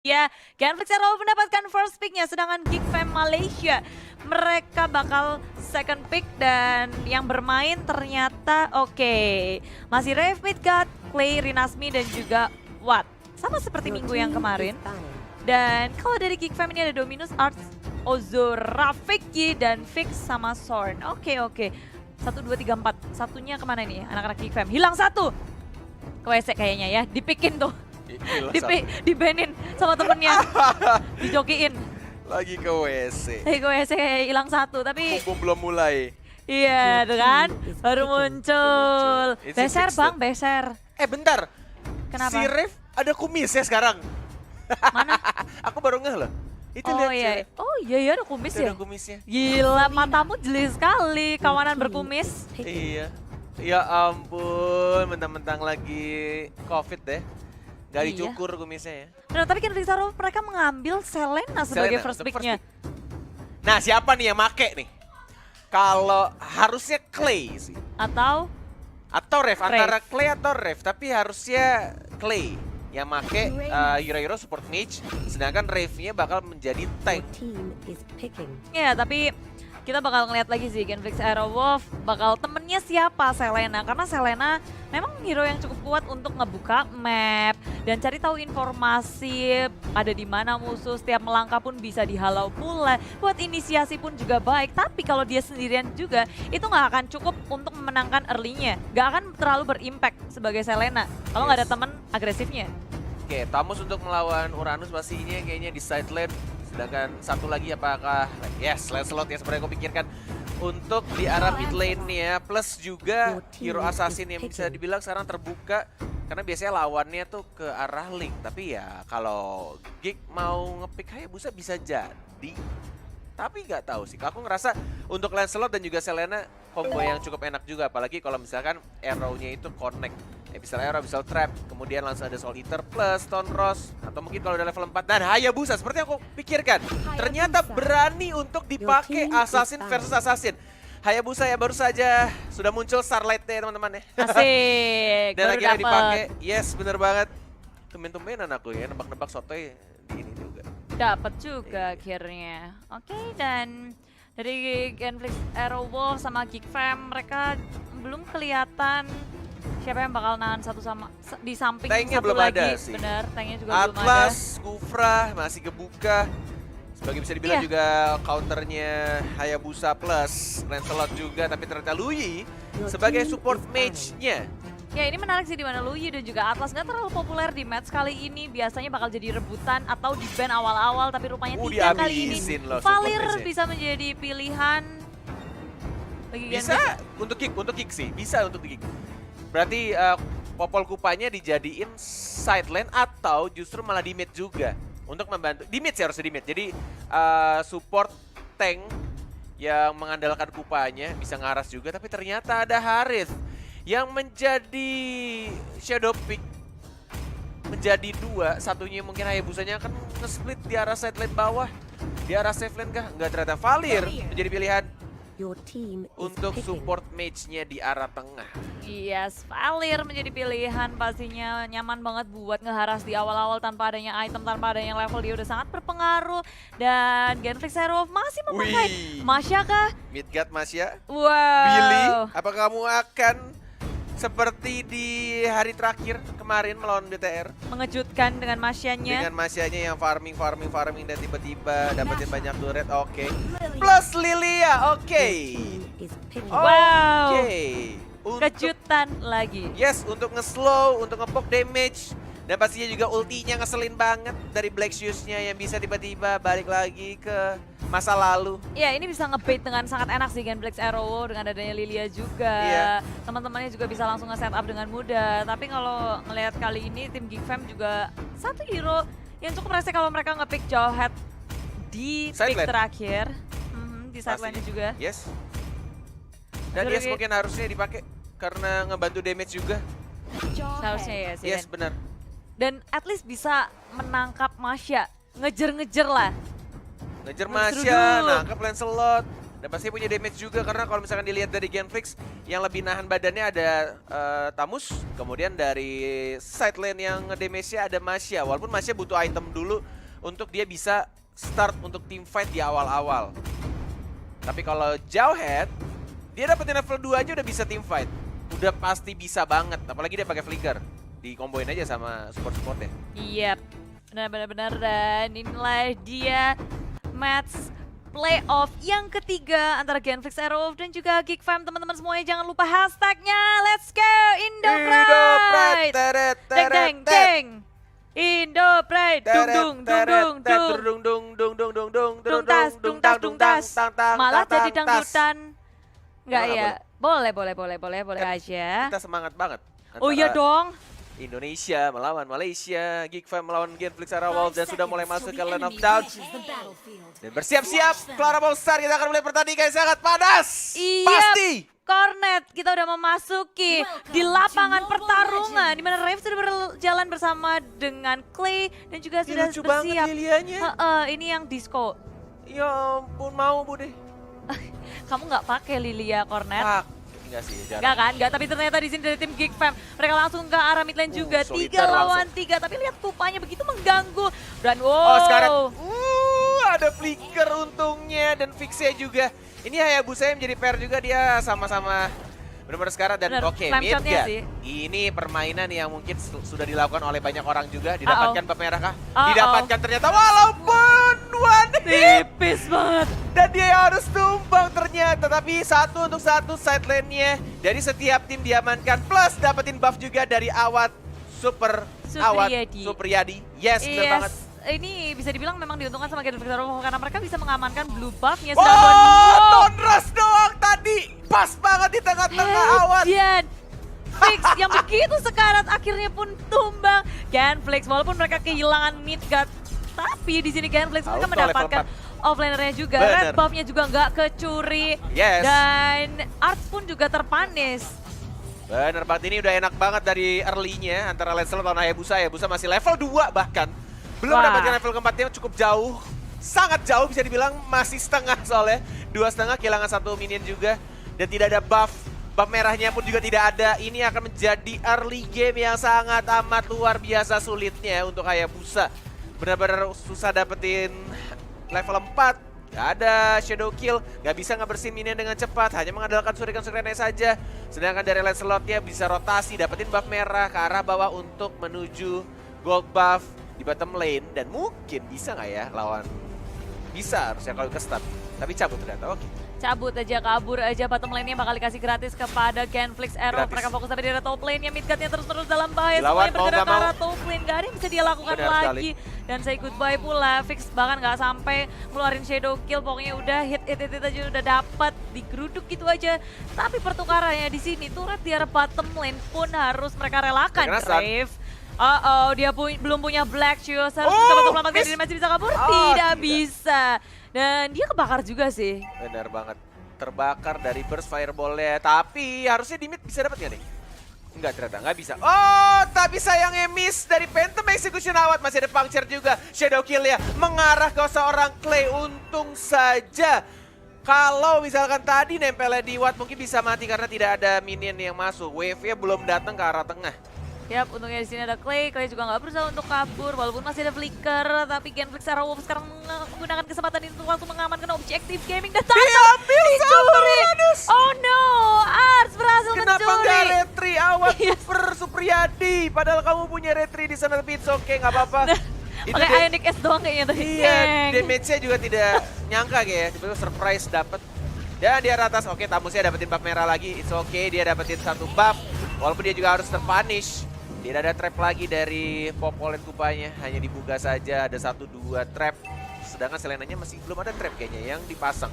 Ya, Genflix Hero mendapatkan first picknya, sedangkan Geek Fam Malaysia mereka bakal second pick dan yang bermain ternyata masih Rave Midgard, Clay, Rinasmi dan juga Watt. Sama seperti minggu yang kemarin. Dan kalau dari Geek Fam ini ada Dominus, Arts, Ozo, Rafiki dan Fix sama Sorn. Oke. 1, 2, 3, 4. Satunya kemana nih anak-anak Geek Fam? Hilang satu. Ke WC kayaknya ya, dipikin tuh. Dibenin sama temennya, dijokiin. Lagi ke WC. Lagi ke WC kayak hilang satu, tapi mumpung belum mulai. iya kan, baru muncul. Beser bang, beser. Bentar. Kenapa? Si Rev ada kumisnya sekarang. Mana? Aku baru ngeh loh. Itu lihat Iya. sih. Oh iya ada kumis ya? Ada kumisnya. Gila, matamu jeli sekali, kawanan berkumis. Iya. Ya ampun, mentang-mentang lagi COVID deh. Gak Iya. dicukur kumisnya ya. Nah, tapi kan Rizaro mereka mengambil Selena sebagai Selena, first untuk pick-nya. Nah, siapa nih yang make nih? Kalau harusnya Clay sih. Atau Rev, antara Clay atau Rev, tapi harusnya Clay yang make hero-hero support mage, sedangkan Rev-nya bakal menjadi tank. ya, tapi kita bakal ngeliat lagi sih Genflix Aerowolf bakal temennya siapa Selena, karena Selena memang hero yang cukup kuat untuk ngebuka map dan cari tahu informasi ada di mana musuh, setiap melangkah pun bisa dihalau pula, buat inisiasi pun juga baik. Tapi kalau dia sendirian juga itu nggak akan cukup untuk memenangkan early-nya, nggak akan terlalu berimpact sebagai Selena kalau nggak ada teman agresifnya. Oke, Tamus untuk melawan Uranus pastinya kayaknya di side lane. Sedangkan satu lagi apakah Lancelot yang sebenarnya aku pikirkan untuk di arah mid lane nya, plus juga hero assassin yang bisa dibilang sekarang terbuka karena biasanya lawannya tuh ke arah Link. Tapi ya kalau Geek mau ngepick Hayabusa bisa jadi, tapi nggak tahu sih. Aku ngerasa untuk Lancelot dan juga Selena combo yang cukup enak juga, apalagi kalau misalkan arrow-nya itu connect. Abyssal Arrow, Abyssal Trap, kemudian langsung ada Soul Eater plus Stone Rose, atau mungkin kalau udah level 4 dan Hayabusa seperti yang aku pikirkan. Ternyata berani untuk dipakai Assassin versus Assassin. Hayabusa ya baru saja sudah muncul Starlight-nya teman-teman ya. Asik, Dan baru akhirnya dapet. dipakai. Yes, bener banget. Tumben-tumbenan aku ya nebak-nebak sotoy di ini juga. Dapat juga akhirnya. Oke, dan dari Genflix Aerowolf sama Geek Fam mereka belum kelihatan siapa yang bakal nahan satu sama di samping Tanknya satu belum lagi. ada sih. Bener, tanknya juga belum ada. Atlas, Kufra masih kebuka. Sebagai bisa dibilang Iya. juga counternya Hayabusa plus Lancelot juga, tapi ternyata Luyi sebagai support mage-nya. Ya ini menarik sih di mana Luyi dan juga Atlas nggak terlalu populer di match kali ini. Biasanya bakal jadi rebutan atau di ban awal-awal, tapi rupanya tidak kali ini. Dihabisin loh support Valir mage-nya. bisa menjadi pilihan bagi Bisa Genflix. untuk kick sih, bisa untuk kick. Berarti popol kupanya dijadiin side lane atau justru malah di mid juga untuk membantu. Di mid sih, harusnya di mid. Jadi support tank yang mengandalkan kupanya bisa ngaras juga, tapi ternyata ada Harith yang menjadi shadow pick menjadi dua, satunya mungkin Hayabusanya akan nge-split di arah side lane bawah. Di arah safe lane kah? Enggak, ternyata Valir menjadi pilihan untuk support mage-nya di arah tengah. Yes, Valir menjadi pilihan pastinya, nyaman banget buat ngeharas di awal-awal tanpa adanya item, tanpa adanya level, dia udah sangat berpengaruh. Dan Genflix Hero masih memakai Wih. Masya kah? Midgard Masya, Wow. Billy, apakah kamu akan seperti di hari terakhir kemarin melawan BTR Mengejutkan dengan Masyanya. dengan Masyanya yang farming dan tiba-tiba dapetin banyak turret, oke. Plus Lilia, oke. Wow. Oke. Untuk- Kejutan lagi. Yes, untuk nge-slow, untuk nge-poke damage. Dan pastinya juga ultinya ngeselin banget dari Black Shoes-nya yang bisa tiba-tiba balik lagi ke masa lalu. Ya ini bisa ngebait dengan sangat enak sih Genflix Arrow dengan adanya Lilia juga. Iya. Teman-temannya juga bisa langsung nge-setup dengan mudah. Tapi kalau ngelihat kali ini tim Geek Fam juga satu hero yang cukup rese kalau mereka nge-pick Jawhead di Side pick lane. terakhir. Di side Pasti. lane juga. Yes. Dan Dari- yes mungkin harusnya dipakai karena ngebantu damage juga. Seharusnya ya sih. Yes, benar. Dan at least bisa menangkap Masya. Ngejer-ngejer lah. Ngejar Menurut Masya, dulu. nangkep Lancelot. Dan pasti punya damage juga karena kalau misalkan dilihat dari Genflix yang lebih nahan badannya ada Tamus, kemudian dari side lane yang damage-nya ada Masya. Walaupun Masya butuh item dulu untuk dia bisa start untuk team fight di awal-awal. Tapi kalau Jauhead, dia dapetin level 2 aja udah bisa team fight. Udah pasti bisa banget, apalagi dia pakai flicker. Dikomboin aja sama support-supportnya. Iya, benar-benar dan inilah dia match playoff yang ketiga antara Genflix Aero dan juga Geek Fam. Teman-teman semuanya jangan lupa hashtagnya. Let's go Indo Pride. Deng deng deng. Indo Pride. Dung dung dung dung dung. Dung tas. Malah jadi dangdutan. Enggak ya? Boleh aja. Kita semangat banget. Oh iya dong. Indonesia melawan Malaysia, Geek Fam melawan Genflix Arrow Wolves dan sudah mulai masuk ke Land of Doubt. Dan bersiap-siap, Clara Ballstar, kita akan mulai pertandingan yang sangat panas. Iya, Pasti. Cornet, kita udah memasuki di lapangan pertarungan di mana Rave sudah berjalan bersama dengan Clay dan juga sudah Lucu banget bersiap. Lilianya. Ini yang disco. Ya ampun, mau Bu deh. Kamu nggak pakai Lilia Cornet? Enggak sih, jarang. Enggak kan? Enggak, tapi ternyata di sini dari tim Geek Fam mereka langsung ke arah mid lane juga. 3 soliter lawan langsung. 3, tapi lihat kupanya begitu mengganggu. Dan Oh, sekarang wow. ada flicker untungnya dan fixnya juga. Ini Hayabusa yang menjadi pair juga, dia sama-sama benar-benar sekarang dan Bener, oke, slam shotnya Midgard. sih. Ini permainan yang mungkin sudah dilakukan oleh banyak orang juga. Didapatkan bab merah kah? Uh-oh. Didapatkan ternyata walaupun one hit. Tipis banget. Dan dia harus tumbang ternyata. Tapi satu untuk satu side lane-nya dari setiap tim diamankan. Plus dapetin buff juga dari Awat Supriyadi. Supriyadi. Yes, bener banget. Ini bisa dibilang memang diuntungkan sama Genflix Arrow karena mereka bisa mengamankan blue buff-nya. Oh, Sedangkan Tonras doang tadi. Pas banget di tengah-tengah Awat. Dan Fix yang begitu sekarat akhirnya pun tumbang. Genflix walaupun mereka kehilangan Midgard, tapi di sini Genflix mereka Auto mendapatkan level offlaner-nya juga. Bener. Red buff-nya juga nggak kecuri. Yes. Dan Arts pun juga terpanis. Bener banget, ini udah enak banget dari early-nya antara Lancelot dan Hayabusa. Hayabusa masih level 2 bahkan. Belum Wah. dapatkan level keempatnya, cukup jauh. Sangat jauh bisa dibilang, masih setengah soalnya. 2,5 kehilangan 1 minion juga. Dan tidak ada buff. Buff merahnya pun juga tidak ada. Ini akan menjadi early game yang sangat amat luar biasa sulitnya untuk Hayabusa. Benar-benar susah dapetin level 4. Gak ada shadow kill, gak bisa ngebersihin minion dengan cepat, hanya mengandalkan surikan-surikannya saja. Sedangkan dari Lancelotnya bisa rotasi, dapetin buff merah ke arah bawah untuk menuju gold buff di bottom lane. Dan mungkin bisa nggak ya lawan? Bisa harusnya kalau ke stun, tapi cabut ternyata, oke. Cabut aja, kabur aja, bottom lane-nya bakal dikasih gratis kepada Genflix Arrow. Gratis. Mereka fokus tapi di arah top lane-nya, Midgard-nya terus-terus dalam bahaya. Dilawan, Semuanya bergerak mau ke nggak arah top lane, gak ada yang bisa dia lakukan Benar lagi. Dan say goodbye pula, Fix bahkan gak sampai ngeluarin shadow kill, pokoknya udah hit aja udah dapat, digeruduk gitu aja. Tapi pertukarannya di sini, turret di arah bottom lane pun harus mereka relakan, Kekerasan. Crave. Dia belum punya Black Shoes, harus Oh, coba untuk menyelamatkan miss. diri, masih bisa kabur? Ah, tidak tidak. bisa. Dan dia kebakar juga sih. Benar banget, terbakar dari burst fireball-nya. Tapi harusnya di mid bisa dapat nggak nih? Enggak, ternyata nggak bisa. Oh, tapi sayangnya miss dari Phantom Execution Awat. Masih ada puncture juga. Shadow kill-nya mengarah ke seorang Clay. Untung saja. Kalau misalkan tadi nempelnya di Watt mungkin bisa mati karena tidak ada minion yang masuk. Wave-nya belum datang ke arah tengah. Yap, untungnya di sini ada Clay. Clay juga nggak berusaha untuk kabur, walaupun masih ada flicker. Tapi Genflix Arrow Wolves sekarang menggunakan kesempatan itu untuk mengamankan objektif gaming dan Diambil sama Uranus. Oh no, Ars berhasil Kenapa mencuri. nggak retri Awat Iya. Supriyadi? Padahal kamu punya retri di sana, tapi it's okay, nggak apa-apa. Itu Pakai deh. Ionic S doang kayaknya tadi. Iya, Deng. damage-nya juga tidak nyangka kayak tiba-tiba surprise dapat. Dan di atas, oke, Tamusnya dapetin buff merah lagi, it's okay, dia dapetin 1 buff. Walaupun dia juga harus terpunish. Tidak ada trap lagi dari Popolet kupanya, hanya dibuka saja, ada 1-2 trap. Sedangkan Selenanya masih belum ada trap kayaknya yang dipasang.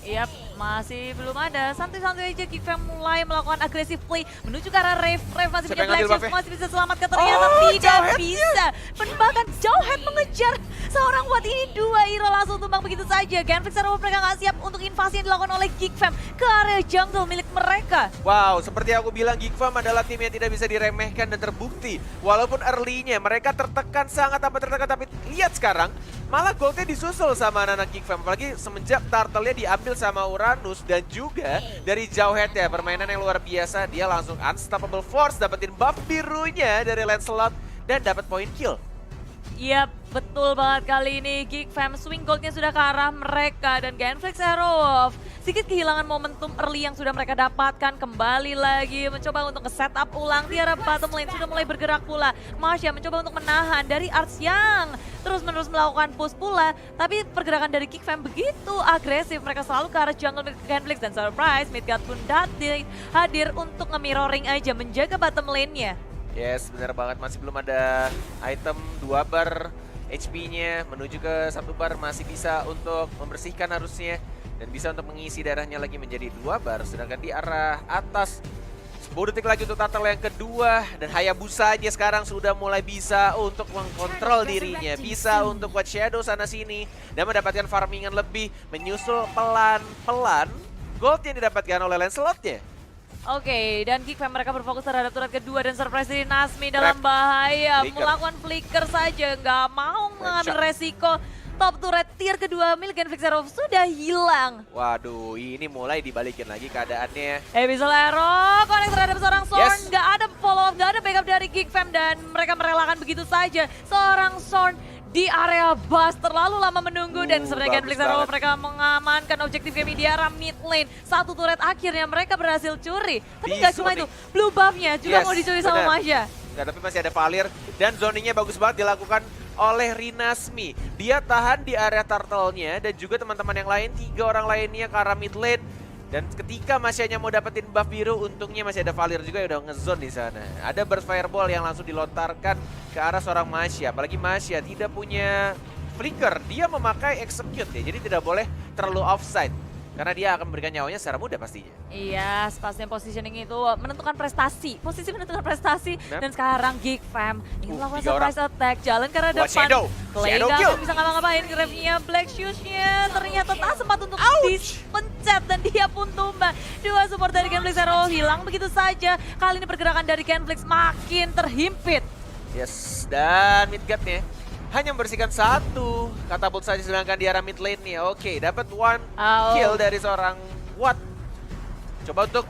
Yap, masih belum ada. Santai-santai aja Geek Fam mulai melakukan agresif play menuju ke arah Rave. Rave masih Siapa punya yang Black ngambil Shoes, buff-nya? masih bisa selamatkan ternyata Oh, tidak Jauhead-nya. bisa. Dan bahkan Jauhead mengejar seorang Watt ini, 2 hero langsung tumbang begitu saja. Genflix Arrow mereka nggak siap untuk invasi yang dilakukan oleh Geek Fam ke area jungle milik mereka. Wow, seperti aku bilang, Geek Fam adalah tim yang tidak bisa diremehkan dan terbukti. Walaupun early-nya mereka tertekan, sangat amat tertekan, tapi lihat sekarang, malah goldnya disusul sama anak-anak Geek Fam. Apalagi semenjak turtle-nya diambil sama Uranus dan juga dari jauh head ya, permainan yang luar biasa. Dia langsung unstoppable force, dapetin buff birunya dari Lancelot dan dapat point kill. Iya, betul banget kali ini Geek Fam swing goldnya sudah ke arah mereka dan Genflix Aerowolf sedikit kehilangan momentum early yang sudah mereka dapatkan, kembali lagi mencoba untuk nge-setup ulang di arah bottom lane, sudah mulai bergerak pula. Masya mencoba untuk menahan dari Arts yang terus-menerus melakukan push pula, tapi pergerakan dari Geek Fam begitu agresif, mereka selalu ke arah jungle Genflix dan surprise Midgard pun hadir untuk nge-mirroring aja, menjaga bottom lane-nya. Yes, benar banget. Masih belum ada item 2 bar HP-nya. Menuju ke 1 bar masih bisa untuk membersihkan harusnya. Dan bisa untuk mengisi darahnya lagi menjadi 2 bar. Sedangkan di arah atas 10 detik lagi untuk turtle yang kedua. Dan Hayabusa aja sekarang sudah mulai bisa untuk mengkontrol dirinya. Bisa untuk watch shadow sana sini. Dan mendapatkan farmingan lebih. Menyusul pelan-pelan gold yang didapatkan oleh Lancelot ya. Oke, dan Geek Fam mereka berfokus terhadap turret kedua dan surprise dari Nasmi dalam bahaya. Melakukan flicker saja, nggak mau mengambil resiko. Top turret tier kedua milik Genflix Aerowolf sudah hilang. Waduh, ini mulai dibalikin lagi keadaannya. Abyssal Arrow connect terhadap seorang Sorn. Yes. Nggak ada follow up, nggak ada backup dari Geek Fam dan mereka merelakan begitu saja. Seorang Sorn di area bus terlalu lama menunggu dan sebenarnya Genflix Aerowolf mereka mengamankan objektif game di arah mid lane. Satu turret akhirnya mereka berhasil curi. Tapi nggak cuma itu, blue buff-nya juga mau dicuri sama Masya. Nggak, tapi masih ada Valir dan zoningnya bagus banget dilakukan oleh Rinasmi. Dia tahan di area turtle-nya dan juga teman-teman yang lain, 3 orang lainnya ke arah mid lane. Dan ketika Masyanya mau dapetin buff biru, untungnya masih ada Valir juga yang udah nge-zone di sana. Ada burst fireball yang langsung dilontarkan ke arah seorang Masya. Apalagi Masya tidak punya flicker, dia memakai execute ya. Jadi tidak boleh terlalu offside. Karena dia akan memberikan nyawanya secara mudah pastinya. Iya, pastinya positioning itu menentukan prestasi. Posisi menentukan prestasi. Dan sekarang Geek Fam ingin melakukan surprise attack. Jalan ke arah depan. Clay nggak akan bisa ngapa-ngapain. Grave-nya, Black Shoes-nya ternyata tak sempat untuk dipencet. Dan dia pun tumbang. 2 support dari Genflix Aerowolf hilang begitu saja. Kali ini pergerakan dari Genflix makin terhimpit. Yes, dan Midgard-nya hanya membersihkan 1 katapult saja, sedangkan di arah mid lane nih. Oke, dapat 1 kill dari seorang Watt. Coba untuk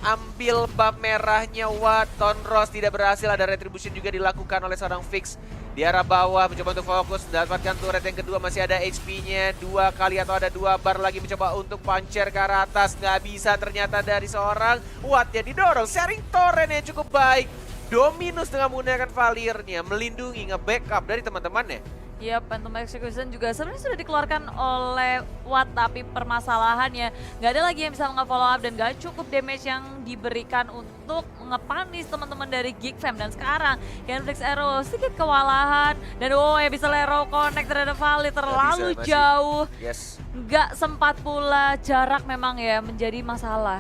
ambil buff merahnya Watt. Tonros tidak berhasil, ada retribution juga dilakukan oleh seorang Fix. Di arah bawah mencoba untuk fokus, mendapatkan turret yang kedua, masih ada HP-nya 2 kali atau ada 2 bar lagi, mencoba untuk puncher ke arah atas. Nggak bisa ternyata dari seorang Watt ya, didorong. Sharing torrent yang cukup baik. Dominus dengan menggunakan Valirnya, melindungi, nge-backup dari teman-temannya. Iya, Phantom Execution juga sebenarnya sudah dikeluarkan oleh Watt, tapi permasalahannya nggak ada lagi yang bisa nge-follow up dan nggak cukup damage yang diberikan untuk ngepanis teman-teman dari Geek Fam. Dan sekarang Genflix Arrow sedikit kewalahan dan Abyssal Arrow connect terhadap Valir terlalu jauh. Yes. Nggak sempat pula, jarak memang ya menjadi masalah.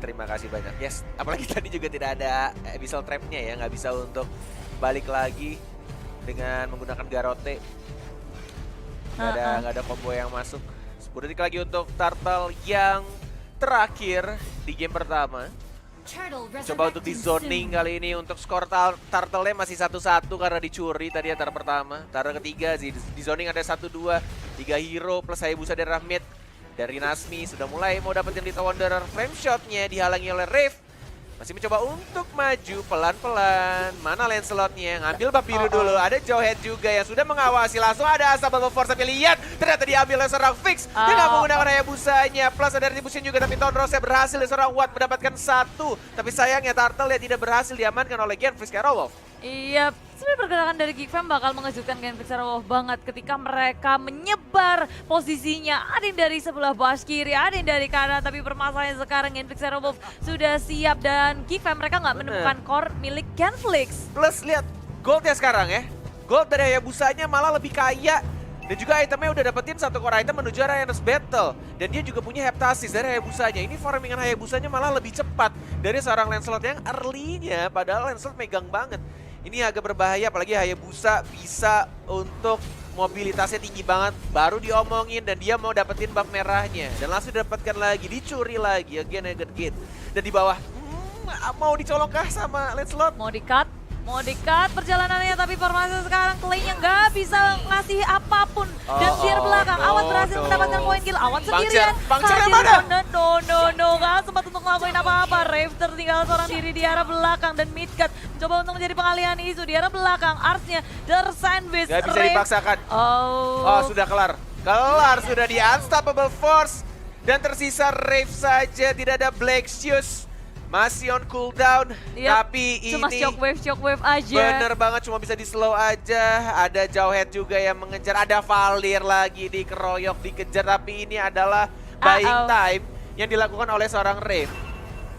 Terima kasih banyak. Yes, apalagi tadi juga tidak ada Abyssal Trap-nya ya, nggak bisa untuk balik lagi dengan menggunakan Garote. Nggak ada combo yang masuk. 10 detik lagi untuk Turtle yang terakhir di game pertama. Coba untuk di zoning kali ini untuk skor Turtle-nya masih 1-1 karena dicuri tadi antara pertama. Antara ketiga sih, di zoning ada 1-2, 3 hero plus Hayabusa dari Rahmit. Dari Nasmi sudah mulai mau dapetin Little Wanderer, frame shotnya dihalangi oleh Rave. Masih mencoba untuk maju pelan-pelan. Mana Lancelot-nya? Ngambil bab biru dulu. Ada Jowhead juga yang sudah mengawasi. Langsung ada Unstoppable Force, tapi lihat ternyata diambil oleh seorang Fix. Dia nggak menggunakan Hayabusanya. Plus ada retribution juga, tapi Tonrosnya berhasil dari seorang Watt mendapatkan 1. Tapi sayangnya Turtle ya tidak berhasil diamankan oleh Genflix Aerowolf. Iya, sebenarnya pergerakan dari Geek Fam bakal mengejutkan Genflix Aerowolf banget ketika mereka menyebar posisinya. Ada yang dari sebelah bawah kiri, ada yang dari kanan, tapi permasalahannya sekarang Genflix Aerowolf sudah siap dan Geek Fam mereka nggak menemukan core milik Genflix. Plus lihat goldnya sekarang ya, gold dari Hayabusanya malah lebih kaya. Dan juga itemnya udah dapetin 1 core item menuju Ryan's Battle. Dan dia juga punya Heptasis dari Hayabusanya. Ini farmingan Hayabusanya malah lebih cepat dari seorang Lancelot yang early-nya, padahal Lancelot megang banget. Ini agak berbahaya, apalagi Hayabusa bisa untuk mobilitasnya tinggi banget. Baru diomongin dan dia mau dapetin buff merahnya. Dan langsung dapatkan lagi, dicuri lagi, again. Dan di bawah, mau dicolong kah sama Lancelot? Mau di-cut? Mau di-cut perjalanannya, tapi formasi sekarang Clay-nya nggak bisa ngasih apapun. Dan biar belakang, Awan berhasil mendapatkan poin kill. Awan sendirian. Puncture yang mana? No, nggak sempat untuk ngelakuin apa-apa. Rave tertinggal seorang diri di arah belakang. Dan Midcut mencoba untuk menjadi pengalihan isu di arah belakang. Arsnya tersandwich. Gak bisa dipaksakan. Oh, Sudah kelar. Kelar, sudah di Unstoppable Force. Dan tersisa Rave saja, tidak ada Black Shoes. Masih on cooldown, tapi cuma ini shockwave aja. bener banget, cuma bisa di slow aja. Ada Jawhead juga yang mengejar, ada Valir lagi dikeroyok, dikejar. Tapi ini adalah buying time yang dilakukan oleh seorang Rave.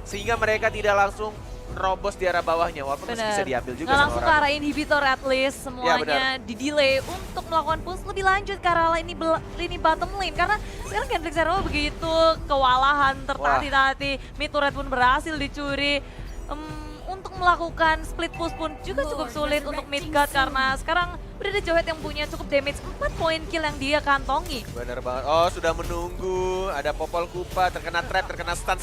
Sehingga mereka tidak langsung nerobos di arah bawahnya, walaupun masih bisa diambil juga nggak sama langsung ke orang. arah inhibitor at least, semuanya di-delay untuk melakukan push lebih lanjut ke arah lini bottom lane. Karena sekarang Genflix Zero begitu kewalahan, tertati-tati, mid turret pun berhasil dicuri. Untuk melakukan split push pun juga cukup sulit untuk Midgard karena sekarang udah ada Jawhead yang punya cukup damage 4 poin kill yang dia kantongi. Bener banget, sudah menunggu, ada Popol Kupa, terkena trap, terkena stun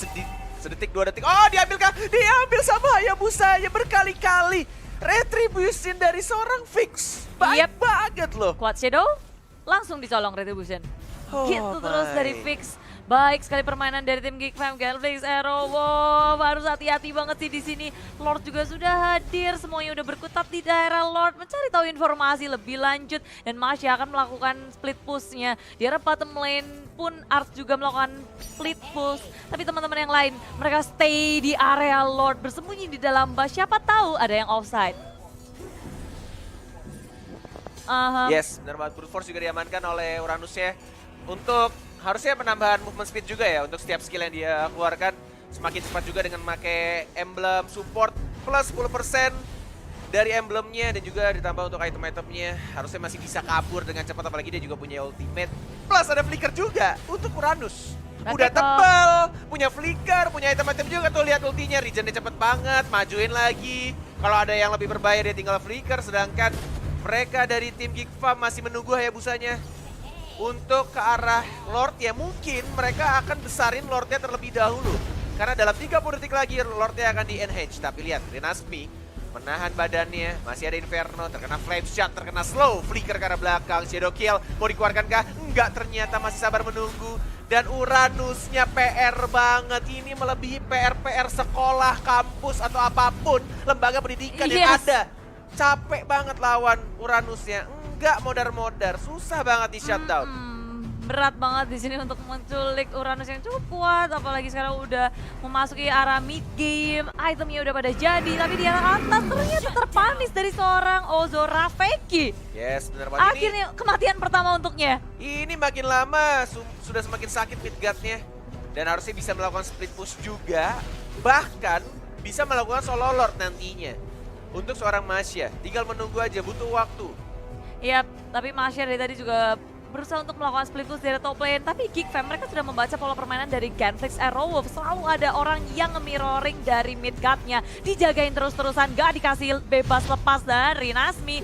sedetik 2 detik. Diambil kah? Diambil sama Hayabusa ya berkali-kali. Retribution dari seorang Fix. Baik banget loh. Quad Shadow langsung dicolong Retribution. Gitu terus dari Fix. Baik sekali permainan dari tim Geek Fam, Genflix Zero. Wow, harus hati-hati banget sih di sini. Lord juga sudah hadir, semuanya udah berkutat di daerah Lord mencari tahu informasi lebih lanjut dan Masya akan melakukan split push-nya. Di arah bottom lane pun Art juga melakukan split push. Tapi teman-teman yang lain, mereka stay di area Lord, bersembunyi di dalam bus. Siapa tahu ada yang offside. Yes, benar banget. Brute Force juga diamankan oleh Uranusnya untuk harusnya penambahan movement speed juga ya untuk setiap skill yang dia keluarkan. Semakin cepat juga dengan memakai emblem support plus 10% dari emblemnya dan juga ditambah untuk item-itemnya. Harusnya masih bisa kabur dengan cepat, apalagi dia juga punya ultimate. Plus ada flicker juga untuk Uranus. Udah tebal, punya flicker, punya item-item juga tuh, lihat ultinya, regennya cepet banget, majuin lagi. Kalau ada yang lebih berbahaya dia tinggal flicker, sedangkan mereka dari tim Geek Fam masih menunggu Hayabusanya untuk ke arah Lord ya. Mungkin mereka akan besarin Lordnya terlebih dahulu. Karena dalam 30 detik lagi Lordnya akan di-enhance. Tapi lihat, Renasmi menahan badannya. Masih ada Inferno, terkena Flame Shot, terkena slow. Flicker ke arah belakang, Shadow Kill. Mau dikeluarkan kah? Enggak, ternyata masih sabar menunggu. Dan Uranusnya PR banget. Ini melebihi PR-PR sekolah, kampus, atau apapun. Lembaga pendidikan yang ada. Capek banget lawan Uranusnya. Enggak modar-modar, susah banget di shutdown. Berat banget di sini untuk menculik Uranus yang cukup kuat, apalagi sekarang udah memasuki arah mid game. Itemnya udah pada jadi, tapi di arah atas ternyata terpanis dari seorang Ozora Feki. Yes, benar banget. Akhirnya kematian pertama untuknya. Ini makin lama sudah semakin sakit Midgard-nya. Dan harusnya bisa melakukan split push juga. Bahkan bisa melakukan solo lord nantinya. Untuk seorang Masya, tinggal menunggu aja, butuh waktu. Iya, tapi Masya dari tadi juga berusaha untuk melakukan split push dari top lane. Tapi Geek Fam mereka sudah membaca pola permainan dari Genflix Arrowwolf. Selalu ada orang yang nge-mirroring dari Midgard-nya. Dijagain terus-terusan, gak dikasih bebas lepas dari Nasmi.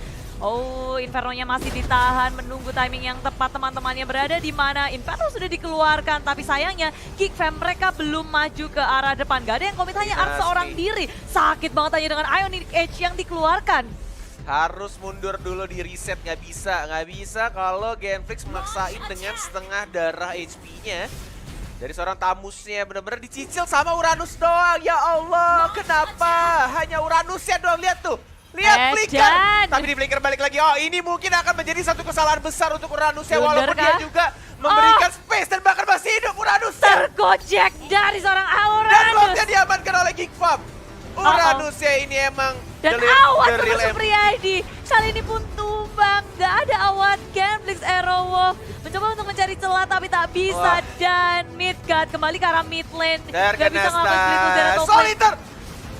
Inferno-nya masih ditahan, menunggu timing yang tepat. Teman-temannya berada di mana. Inferno sudah dikeluarkan, tapi sayangnya Geek Fam mereka belum maju ke arah depan. Gak ada yang komit, hanya Art seorang diri. Sakit banget hanya dengan Ionic Edge yang dikeluarkan. Harus mundur dulu di reset, nggak bisa kalau Genflix memaksain dengan setengah darah HP-nya dari seorang tamusnya. Bener-bener dicicil sama Uranus doang. Ya Allah, kenapa hanya Uranusnya doang? Lihat tuh, lihat flicker, tapi di flicker balik lagi. Ini mungkin akan menjadi satu kesalahan besar untuk Uranusnya, walaupun dia juga memberikan space dan bahkan masih hidup. Uranusnya tergojek dari seorang Uranus dan Lordnya diamankan oleh Geek Fam. Uranusnya ini emang dan Awad sama Supriyadi kali ini pun tumbang. Gak ada Awad, Genflix Arrowwolf mencoba untuk mencari celah tapi tak bisa. Dan Midgard kembali ke arah mid lane. Gak bisa ngelakuin split push dari top lane. Soliter,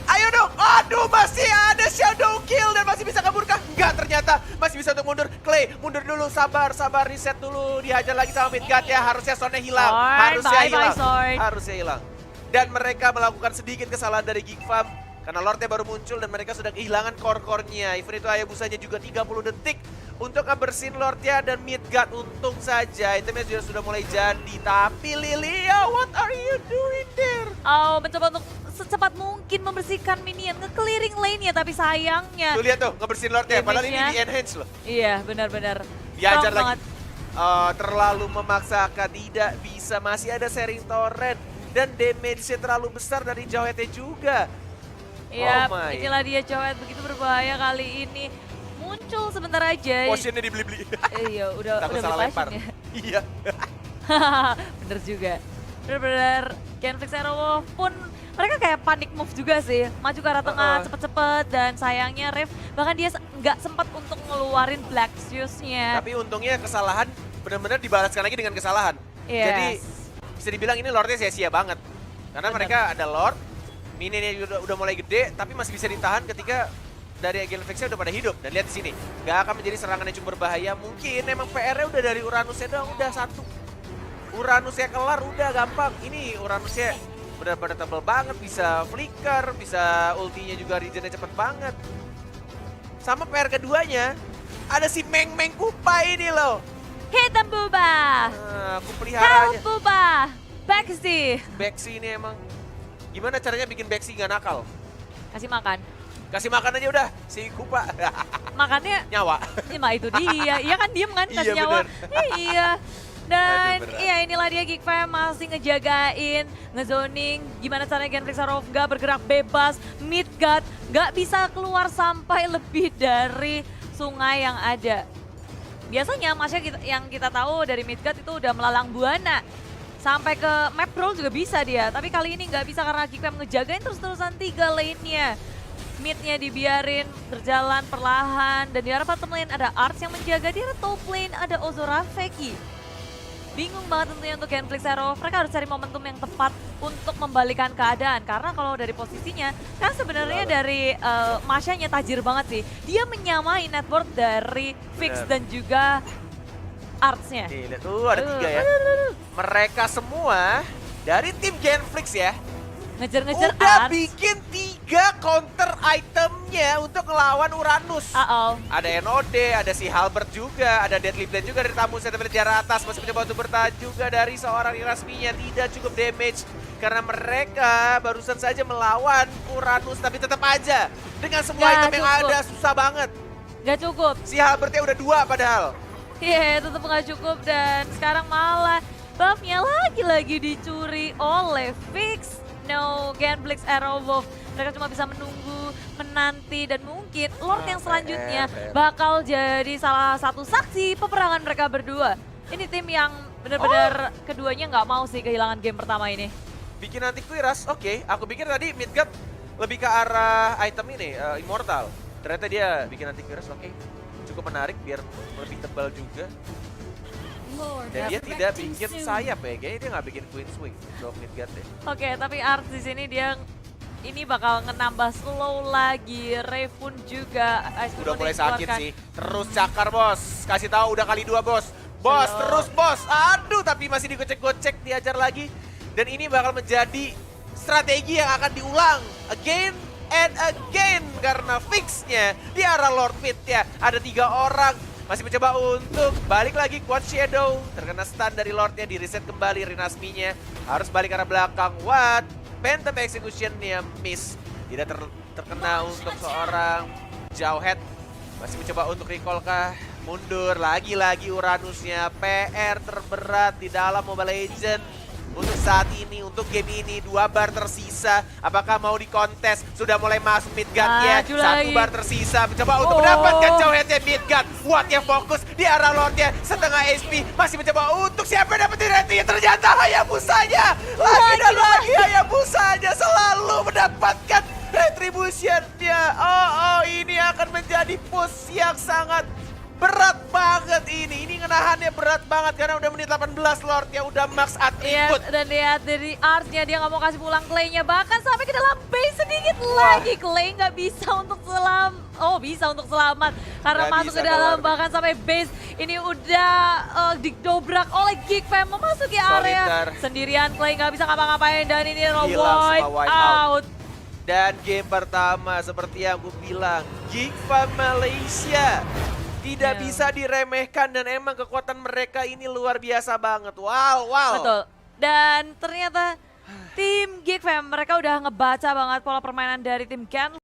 ayo dong. Aduh, masih ada Shadow Kill dan masih bisa kabur kah? Enggak, ternyata masih bisa untuk mundur. Clay, mundur dulu, sabar, reset dulu. Dihajar lagi sama Midgard ya. Harusnya Sword-nya hilang. Harusnya hilang. Dan mereka melakukan sedikit kesalahan dari Geek Fam. Karena Lordnya baru muncul dan mereka sudah kehilangan core-core-nya. Even itu Hayabusanya juga 30 detik untuk ngebersihin Lordnya dan Midgard. Untung saja itemnya sudah mulai jadi. Tapi Lilia, what are you doing there? Mencoba untuk secepat mungkin membersihkan minion, nge-clearing lane-nya, tapi sayangnya. Tuh lihat tuh, ngebersihin Lordnya, padahal ini Damage-nya. di enhance loh. Iya, benar-benar. Diajar Strong lagi. Terlalu memaksakan, tidak bisa, masih ada sharing torrent. Dan damage-nya terlalu besar dari Jowetnya juga. Iya, Oh my. inilah dia cowok begitu berbahaya kali ini. Muncul sebentar aja. Potionnya dibeli-beli. Iya, udah Takut beli salah lempar. potion ya. Iya. Bener juga. Bener-bener Genflix Aerowolf pun mereka kayak panik move juga sih. Maju ke arah tengah cepet-cepet dan sayangnya Riv bahkan dia nggak sempat untuk ngeluarin Black Shoes-nya. Tapi untungnya kesalahan benar-benar dibalaskan lagi dengan kesalahan. Yes. Jadi bisa dibilang ini Lordnya sia-sia banget. Karena Bener. mereka ada Lord, minionnya udah mulai gede, tapi masih bisa ditahan ketika dari Genflix-nya udah pada hidup. Dan lihat di sini, gak akan menjadi serangan yang cukup berbahaya. Mungkin emang PR-nya udah dari Uranusnya doang, udah satu. Uranusnya kelar, udah gampang. Ini Uranusnya benar-benar tebel banget, bisa flicker, bisa ultinya juga regennya cepet banget. Sama PR keduanya, ada si Meng-Meng Kupa ini loh. Hitam Buba! Aku peliharanya. Help Buba! Baxi! Bexy ini emang gimana caranya bikin Bexy nggak nakal? Kasih makan. Kasih makan aja udah si Kupa. Makannya Nyawa. ya mah itu dia. Iya kan diem kan kasih Iya, nyawa. bener. Iya. Dan Aduh, berat. iya inilah dia Geek Fam masih ngejagain, ngezoning gimana caranya Genflix Aerowolf gak bergerak bebas, Midgard gak bisa keluar sampai lebih dari sungai yang ada. Biasanya maksudnya yang kita tahu dari Midgard itu udah melalang buana. Sampai ke map roll juga bisa dia, tapi kali ini nggak bisa karena Geek Fam ngejagain terus-terusan 3 lane-nya. Mid-nya dibiarin berjalan perlahan dan di arah bottom lane ada Arts yang menjaga, di arah top lane ada Ozora Feki. Bingung banget tentunya untuk Genflix Aerowolf, mereka harus cari momentum yang tepat untuk membalikan keadaan. Karena kalau dari posisinya, kan sebenarnya dari Masha-nya tajir banget sih. Dia menyamai net worth dari Fix Bener. dan juga Arts-nya. Nih, lihat tuh ada 3 ya. Mereka semua dari tim Genflix ya. Ngejar-ngejar Udah Arts. bikin 3 counter itemnya untuk ngelawan Uranus. Ada NOD, ada si Halbert juga, ada Deadly Blade juga dari tamu saya di arah atas. Masih mencoba untuk bertahan juga dari seorang Irasminya. Tidak cukup damage karena mereka barusan saja melawan Uranus. Tapi tetap aja dengan semua Nggak item yang cukup. ada susah banget. Gak cukup. Si Halbertnya udah 2 padahal. Iya, tetap nggak cukup dan sekarang malah buff-nya lagi-lagi dicuri oleh Fix. No, Genflix Aerowolf. Mereka cuma bisa menunggu, menanti dan mungkin Lord yang selanjutnya bakal jadi salah satu saksi peperangan mereka berdua. Ini tim yang benar-benar keduanya nggak mau sih kehilangan game pertama ini. Bikin anti Quiras, oke. Aku pikir tadi Midgard lebih ke arah item ini, Immortal. Ternyata dia bikin anti Quiras, oke. Cukup menarik biar lebih tebal juga. Dan dia tidak bikin sayap ya, kayaknya dia nggak bikin Queen Swing untuk Midgard deh. Oke, tapi Arts di sini dia ini bakal nambah slow lagi. Ray pun juga Ice Udah Queen mulai sakit dikeluarkan. sih. Terus cakar bos, kasih tahu udah kali 2 bos. Bos, Slow. terus bos. Aduh, tapi masih digocek-gocek, diajar lagi. Dan ini bakal menjadi strategi yang akan diulang again and again karena fixnya di arah Lord Pit ya. Ada 3 orang. Masih mencoba untuk balik lagi Quad Shadow. Terkena stun dari Lordnya, di reset kembali Rinasminya. Harus balik ke arah belakang. What? Phantom Execution-nya miss. Tidak terkena untuk seorang Jowhead. Masih mencoba untuk recall kah? Mundur. Lagi-lagi Uranusnya. PR terberat di dalam Mobile Legends. Untuk saat ini, untuk game ini, 2 bar tersisa. Apakah mau dikontes? Sudah mulai masuk Midgard ya. Maju 1 lagi. bar tersisa. Mencoba untuk mendapatkan Jowheadnya Midgard. Watt yang fokus di arah Lordnya. Setengah HP. Masih mencoba untuk siapa yang dapetin retinya. Ternyata Hayabusanya. Lagi dan lagi Hayabusanya selalu mendapatkan retribution-nya. Oh, ini akan menjadi push yang sangat berat banget ini. Ini ngenahannya berat banget karena udah menit 18 Lord ya udah max Iya, atribut. dan lihat dari Arts-nya dia nggak mau kasih pulang Clay-nya, bahkan sampai ke dalam base sedikit lagi. Clay nggak bisa untuk bisa untuk selamat karena Nggak masuk bisa ke dalam, keluar. bahkan sampai base ini udah didobrak oleh Geek Fam memasuki area Soliter. sendirian. Clay nggak bisa ngapa-ngapain dan ini Hilang wipe semua wipe out. out. Dan game pertama seperti yang gue bilang, Geek Fam Malaysia tidak Iya. bisa diremehkan dan emang kekuatan mereka ini luar biasa banget. Wow. Betul. Dan ternyata Tim Geek Fam, mereka udah ngebaca banget pola permainan dari tim Gen